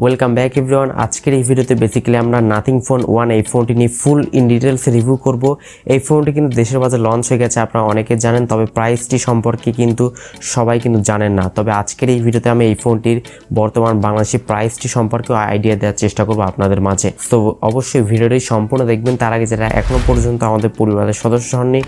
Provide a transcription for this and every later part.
Welcome back everyone. আজকের এই ভিডিওতে বেসিক্যালি আমরা নাথিং ফোন 1 এই ফোনটি নিয়ে ফুল ইন ডিটেলস রিভিউ করব। এই ফোনটি কিন্তু দেশের বাজারে লঞ্চ হয়ে গেছে, আপনারা অনেকে জানেন, তবে প্রাইসটি সম্পর্কে কিন্তু সবাই কিন্তু জানেন না। তবে আজকের এই ভিডিওতে আমি এই ফোনটির বর্তমান বাংলাদেশি প্রাইসটি সম্পর্কে আইডিয়া দেওয়ার চেষ্টা করব আপনাদের মাঝে। তো অবশ্যই ভিডিওটি সম্পূর্ণ দেখবেন। তার আগে যারা এখনও পর্যন্ত আমাদের পরিবারের সদস্য হননি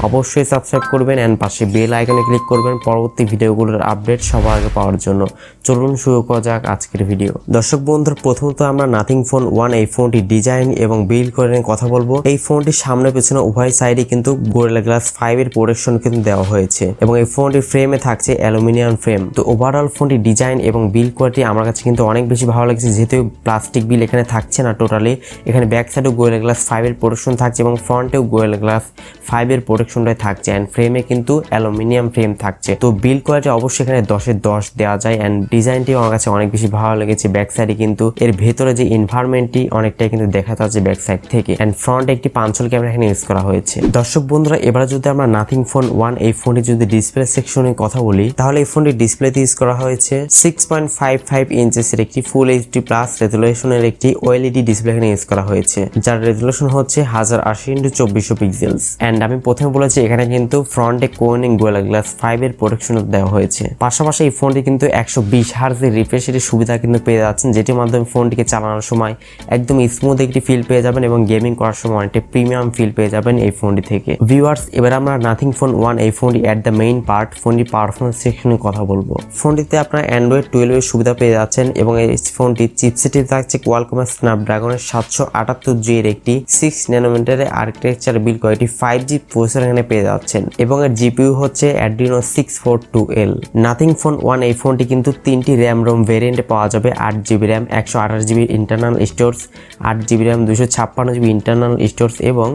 অবশ্যই সাবস্ক্রাইব করবেন অ্যান্ড পাশে বেল আইকনে ক্লিক করবেন পরবর্তী ভিডিওগুলোর আপডেট সবার আগে পাওয়ার জন্য। চলুন শুরু করা যাক আজকের ভিডিও। দর্শক বন্ধুরা, প্রথমত আমরা নাথিং ফোন 1 এই ফোনটি ডিজাইন এবং বিল্ড করে নিয়ে কথা বলবো। এই ফোনটির সামনে পেছনে উভয় সাইডে কিন্তু গোরিলা গ্লাস 5 এর প্রোটেকশন কিন্তু দেওয়া হয়েছে এবং এই ফোনটির ফ্রেমে থাকছে অ্যালুমিনিয়াম ফ্রেম। তো ওভারঅল ফোনটি ডিজাইন এবং বিল্ড কোয়ালিটি আমার কাছে কিন্তু অনেক বেশি ভালো লাগছে, যেহেতু প্লাস্টিক বিল এখানে থাকছে না টোটালি। এখানে ব্যাক সাইডেও গোরিলা গ্লাস 5 এর প্রোটেকশন থাকছে এবং ফ্রন্টেও গোরিলা গ্লাস 5 এর প্রোটেকশনটাই থাকছে অ্যান্ড ফ্রেমে কিন্তু অ্যালুমিনিয়াম ফ্রেম থাকছে। তো বিল্ড কোয়ালিটি অবশ্যই এখানে 10-এর 10 দেওয়া যায় অ্যান্ড ডিজাইনটিও আমার কাছে অনেক বেশি ভালো লেগেছে। ব্যাক সাইডে কিন্তু এর ভেতরে যে এনভায়রনমেন্টটি অনেকটাই কিন্তু দেখা যাচ্ছে ব্যাক সাইড থেকে অ্যান্ড ফ্রন্টে একটি পাঞ্চল ক্যামেরা এখানে ইউজ করা হয়েছে। দর্শক বন্ধুরা, এবার যদি আমরা নাথিং ফোন 1 এই ফোনটি যদি ডিসপ্লে সেকশনে কথা বলি, তাহলে এই ফোনটি ডিসপ্লেতে ইউজ করা হয়েছে 6.55 ইঞ্চেসের একটি ফুল এইচডি প্লাস রেজুলেশনের একটি ওএলইডি ডিসপ্লে এখানে ইউজ করা হয়েছে, যার রেজুলেশন হচ্ছে 1080x2400 পিক্সেলস। অ্যান্ড আমি প্রথমে বলেছি এখানে কিন্তু ফ্রন্টে কোনিং গোরিলা গ্লাস 5 এর প্রোটেকশন দেওয়া হয়েছে। পাশাপাশি এই ফোনটি কিন্তু 120 হার্জের রিফ্রেশ রেটের সুবিধা কিন্তু পেয়ে যাচ্ছেন, যেটির মাধ্যমে ফোনটিকে চালানোর সময় একদম স্মুথ একটি ফিল পেয়ে যাবেন এবং গেমিং করার সময় অনেকটা প্রিমিয়াম ফিল পেয়ে যাবেন এই ফোনটি থেকে। ভিউয়ার্স, এবার আমরা নাথিং ফোন 1 এই ফোনটি এট দ্য মেইন পার্ট ফোনটির পারফরমেন্স সেকশনে কথা বলবো। ফোনটিতে আপনারা অ্যান্ড্রয়েড 12 এর সুবিধা পেয়ে যাচ্ছেন এবং এই ফোনটির চিপসেটে থাকছে কোয়ালকমের স্ন্যাপড্রাগনের 778G এর একটি 6 ন্যানোমিটারের আর্কিটেকচার বিল্ড করে একটি 5G প্রসেসর এখানে পেয়ে যাচ্ছেন এবং এর জিপিইউ হচ্ছে Adreno 642L। নাথিং ফোন 1 এই ফোনটি কিন্তু 3টি র্যাম রোম ভেরিয়েন্টে পাওয়া যাবে। 8GB RAM, 128GB internal storage, 8GB RAM, 256GB internal storage এবং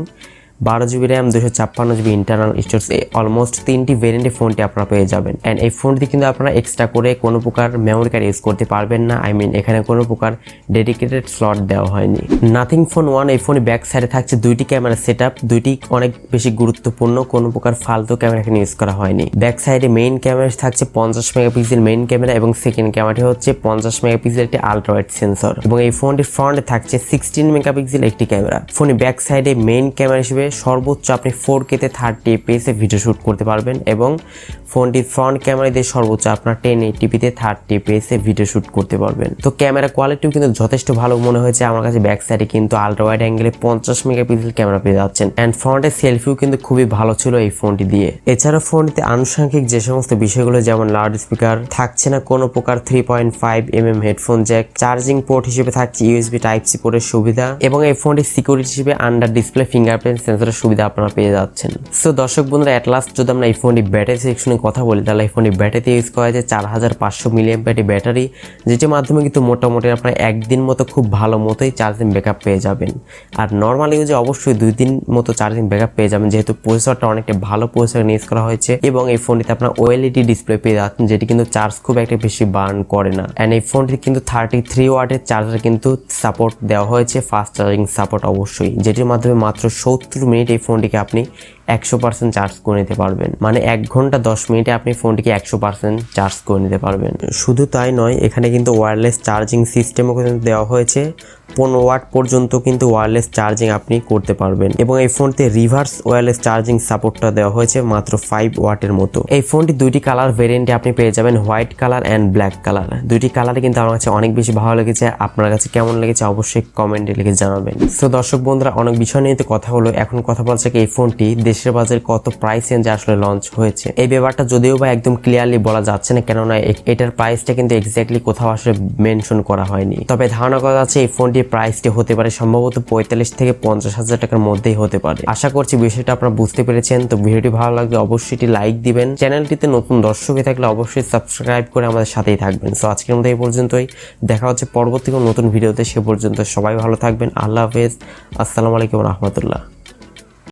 12GB RAM, 256GB internal storage. Almost 3টি ভেরিয়েন্টে ফোনটি আপনারা পেয়ে যাবেন অ্যান্ড এই ফোনটি কিন্তু আপনারা এক্সট্রা করে কোনো প্রকার মেমোরি কার্ড ইউজ করতে পারবেন না। এখানে কোনো প্রকার ডেডিকেটেড স্লট দেওয়া হয়নি। নাথিং ফোন 1 এই ফোনে ব্যাক সাইডে থাকছে 2টি ক্যামেরা সেটআপ, দুইটি অনেক বেশি গুরুত্বপূর্ণ, কোনো প্রকার ফালতু ক্যামেরা এখানে ইউজ করা হয়নি। ব্যাক সাইডে মেইন ক্যামেরা থাকছে 50 মেগাপিক্সেল মেইন ক্যামেরা এবং সেকেন্ড ক্যামেরাটি হচ্ছে 50 মেগাপিক্সেল একটি আলট্রা ওয়াইড সেন্সর এবং এই ফোনটির ফ্রন্টে থাকছে 16 মেগাপিক্সেল একটি ক্যামেরা। ফোনে ব্যাক সাইডে মেইন ক্যামেরা হিসেবে সর্বোচ্চ আপনি 4K তে 30 fps এ ভিডিও শুট করতে পারবেন এবং ফোনটির ফ্রন্ট ক্যামেরা দিয়ে সর্বোচ্চ আপনার 1080p তে 30 fps এ ভিডিও শুট করতে পারবেন। তো ক্যামেরা কোয়ালিটিও কিন্তু যথেষ্ট ভালো মনে হয়েছে আমার কাছে। ব্যাক সাইডে কিন্তু আলট্রা ওয়াইড অ্যাঙ্গেলে 50 মেগাপিক্সেল ক্যামেরা পেয়ে যাচ্ছেন অ্যান্ড ফ্রন্টের সেলফিও কিন্তু খুবই ভালো ছিল এই ফোনটি দিয়ে। এছাড়া ফোনটিতে আনুষঙ্গিক যে সমস্ত বিষয়গুলো যেমন লাউড স্পিকার থাকছে না, কোনো প্রকার 3.5mm headphone Jack, charging port হিসেবে থাকছে USB Type-C পোর্টের সুবিধা এবং এই ফোনটি সিকিউরিটি হিসেবে আন্ডার ডিসপ্লে ফিঙ্গারপ্রিন্ট সেন্সরের সুবিধা আপনারা পেয়ে যাচ্ছেন। সো দর্শক বন্ধুরা, এট লাস্ট যদি আমরা এই ফোনটি ব্যাটারি সেকশনে কথা বলি, তাহলে এই ফোনটি ব্যাটারিতে ইউজ করা যায় 4500 mAh ব্যাটারি, যেটির মাধ্যমে কিন্তু মোটামুটি আপনার একদিন মতো খুব ভালো মতোই চার্জিং ব্যাকআপ পেয়ে যাবেন। আর নর্মাল ইউজে অবশ্যই 2 দিন মতো চার্জিং ব্যাকআপ পেয়ে যাবেন, যেহেতু প্রসেসরটা অনেকটা ভালো প্রসেসর ইউজ করা হয়েছে এবং এই ফোনটিতে আপনার ওএলইডি ডিসপ্লে পেয়ে যাচ্ছেন, যেটি কিন্তু চার্জ খুব একটা বেশি বার্ন করে না অ্যান্ড এই ফোনটি কিন্তু 33 ওয়াটের চার্জার কিন্তু সাপোর্ট দেওয়া হয়েছে, ফাস্ট চার্জিং সাপোর্ট অবশ্যই, যেটির মাধ্যমে মাত্র 70 মিনিট এই ফোনটিকে আপনি 100% চার্জ করে নিতে পারবেন। মানে 1 ঘন্টা 10 মিনিটে আপনি ফোনটিকে 100% চার্জ করে নিতে পারবেন। শুধু তাই নয়, এখানে কিন্তু ওয়্যারলেস চার্জিং সিস্টেমও কিন্তু দেওয়া হয়েছে। 15 ওয়াট পর্যন্ত কিন্তু ওয়্যারলেস চার্জিং আপনি করতে পারবেন এবং এই ফোনতে রিভার্স ওয়্যারলেস চার্জিং সাপোর্টটা দেওয়া হয়েছে মাত্র 5 ওয়াটের মতো। এই ফোনটি 2টি কালার ভেরিয়েন্টে আপনি পেয়ে যাবেন, white colour and black colour. 2টি কালারে কিন্তু আমার কাছে অনেক বেশি ভালো লেগেছে। আপনার কাছে কেমন লেগেছে অবশ্যই কমেন্টে লিখে জানাবেন। সো দর্শক বন্ধুরা, অনেক বিষয় নিয়ে তো কথা হলো, এখন কথা বলছে কি এই ফোনটি দেশের বাজারে কত প্রাইস রেঞ্জে আসলে লঞ্চ হয়েছে। এই ব্যাপারটা যদিও বা একদম ক্লিয়ারলি বলা যাচ্ছে না, কেননা এটার প্রাইসটা কিন্তু এক্স্যাক্টলি কোথাও আসলে মেনশন করা হয়নি। তবে ধারণা করা যাচ্ছে এই ফোনটির প্রাইসটি হতে পারে সম্ভবত 45 থেকে 50 হাজার টাকার মধ্যেই হতে পারে। আশা করছি বিষয়টা আপনারা বুঝতে পেরেছেন। তো ভিডিওটি ভালো লাগলে অবশ্যই একটি লাইক দিবেন, চ্যানেলটিতে নতুন দর্শক হয়ে থাকলে অবশ্যই সাবস্ক্রাইব করে আমাদের সাথেই থাকবেন। সো আজকের মতো এই পর্যন্তই, দেখা হচ্ছে পরবর্তী কোনো নতুন ভিডিওতে। সে পর্যন্ত সবাই ভালো থাকবেন। আল্লাহ হাফেজ, আসসালামু আলাইকুম রহমতুল্লাহ।